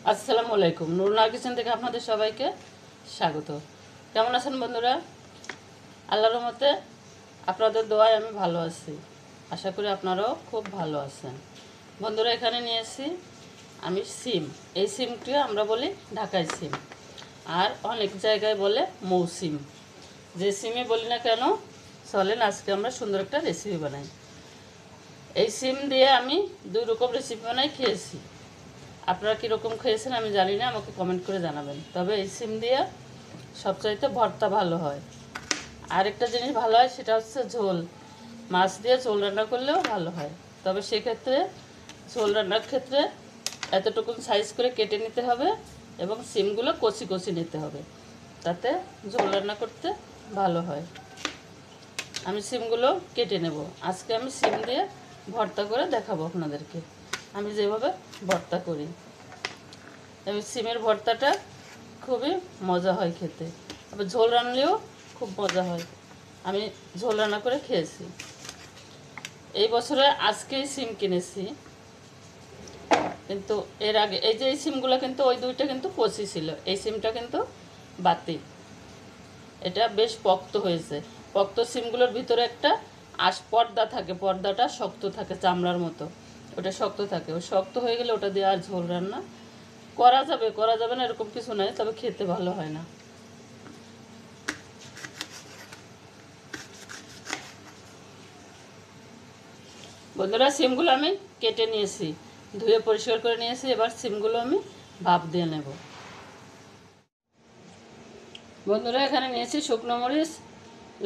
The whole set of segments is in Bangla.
আসসালামু আলাইকুম। নুরুন্নাহার কিচেন থেকে আপনাদের সবাইকে স্বাগত। কেমন আছেন বন্ধুরা? আল্লাহর রহমতে আপনাদের দোয়ায় আমি ভালো আছি। আশা করি আপনারাও খুব ভালো আছেন। বন্ধুরা, এখানে নিয়েছি আমি সিম। এই সিমটি আমরা বলি ঢাকাই সিম, আর অনেক জায়গায় বলে মৌসিম। যে সিমই বলি না কেন, চলেন আজকে আমরা সুন্দর একটা রেসিপি বানাই। এই সিম দিয়ে আমি 2 রকম রেসিপি বানাই, খেয়েছি। আপনারা কীরকম খেয়েছেন আমি জানি না, আমাকে কমেন্ট করে জানাবেন। তবে এই সিম দিয়ে সবচাইতে ভর্তা ভালো হয়। আরেকটা জিনিস ভালো হয়, সেটা হচ্ছে ঝোল। মাছ দিয়ে ঝোল রান্না করলেও ভালো হয়। তবে সেক্ষেত্রে ঝোল রান্নার ক্ষেত্রে এতটুকু সাইজ করে কেটে নিতে হবে এবং সিমগুলো কচি কচি নিতে হবে, তাতে ঝোল রান্না করতে ভালো হয়। আমি সিমগুলো কেটে নেব। আজকে আমি সিম দিয়ে ভর্তা করে দেখাবো আপনাদেরকে, আমি যেভাবে ভর্তা করি। এবং সিমের ভর্তাটা খুবই মজা হয় খেতে, আবার ঝোল রান্নলেও খুব মজা হয়। আমি ঝোল রান্না করে খেয়েছি। এই বছরে আজকেই সিম কিনেছি, কিন্তু এর আগে এই যে এই সিমগুলো কিন্তু ওই দুইটা কিন্তু কচি ছিল, এই সিমটা কিন্তু বাতি। এটা বেশ পক্ত হয়েছে। পক্ত সিমগুলোর ভিতরে একটা পর্দা থাকে, পর্দাটা শক্ত থাকে, চামড়ার মতো। ওটা শক্ত থাকে, ওই শক্ত হয়ে গেলে ওটা দিয়ে আর ঝোল রান্না করা যাবে না এরকম কিছু নাই, তবে খেতে ভালো হয় না। বন্ধুরা, সিমগুলো আমি কেটে নিয়েছি, ধুয়ে পরিষ্কার করে নিয়েছি। এবার সিমগুলো আমি ভাপ দিয়ে নেব। বন্ধুরা, এখানে নিয়েছি শুকনো মরিচ,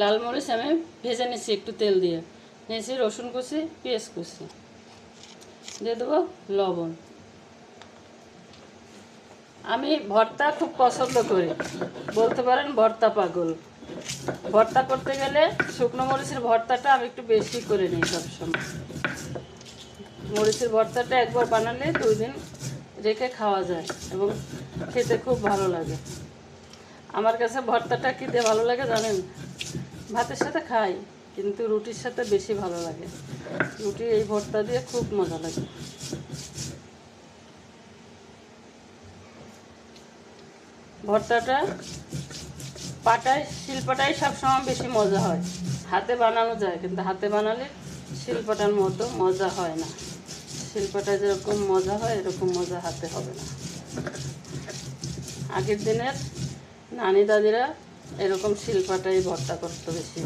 লাল মরিচ আমি ভেজে নিয়েছি একটু তেল দিয়ে। নিয়েছি রসুন কুচি, পেঁয়াজ কুচি, দিয়ে দেবো লবণ। আমি ভর্তা খুব পছন্দ করি, বলতে পারেন ভর্তা পাগল। ভর্তা করতে গেলে শুকনো মরিচের ভর্তাটা আমি একটু বেশি করে নিই সবসময়। মরিচের ভর্তাটা একবার বানালে 2 দিন রেখে খাওয়া যায় এবং খেতে খুব ভালো লাগে। আমার কাছে ভর্তাটা কী দিয়ে ভালো লাগে জানেন? ভাতের সাথে খাই, কিন্তু রুটির সাথে বেশি ভালো লাগে। রুটি এই ভর্তা দিয়ে খুব মজা লাগে। ভর্তাটা শিলপাটায় সবসময় বেশি মজা হয়। হাতে বানানো যায়, কিন্তু হাতে বানালে শিলপাটার মতো মজা হয় না। শিলপাটায় যেরকম মজা হয় এরকম মজা হাতে হবে না। আগের দিনের নানি দাদিরা এরকম শিলপাটাই ভর্তা করতো বেশি,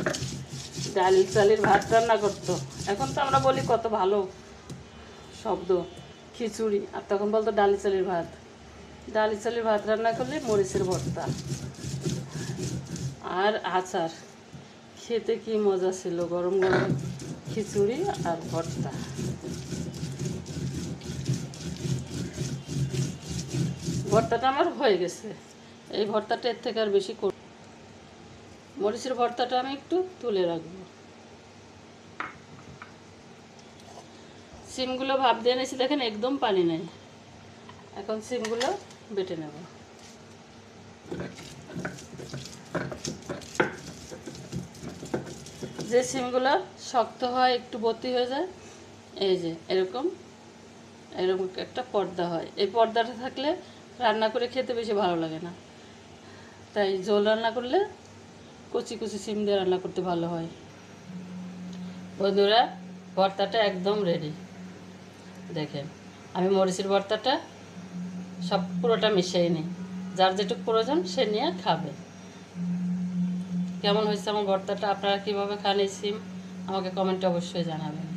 ডাল চালের ভাত রান্না করতো। এখন তো আমরা বলি কত ভালো শব্দ, খিচুড়ি, আর তখন বলতো ডালি চালের ভাত। ডালি চালের ভাত রান্না করলে মরিচের ভর্তা আর আচার, খেতে কি মজা ছিল, গরম গরম খিচুড়ি আর ভর্তা। ভর্তাটা আমার হয়ে গেছে। এই ভর্তাটা এর থেকে আর বেশি মরিচের ভর্তাটা আমি একটু তুলে রাখবো। সিমগুলো ভাপ দিয়ে নিয়েছি, দেখেন একদম পানি নেই। এখন সিমগুলো বেটে নেব। যে সিমগুলো শক্ত হয়, একটু বতি হয়ে যায়, এই যে এরকম একটা পর্দা হয়। এই পর্দাটা থাকলে রান্না করে খেতে বেশি ভালো লাগে না। তাই ঝোল রান্না করলে কচি কচি সিম দিয়ে রান্না করতে ভালো হয়। বন্ধুরা, ভর্তাটা একদম রেডি। দেখেন, আমি মরিচের ভর্তাটা সব পুরোটা মিশিয়ে নিই, যার যেটুকু প্রয়োজন সে নিয়ে খাবে। কেমন হয়েছে আমার ভর্তাটা? আপনারা কীভাবে খান এই সিম আমাকে কমেন্টে অবশ্যই জানাবেন।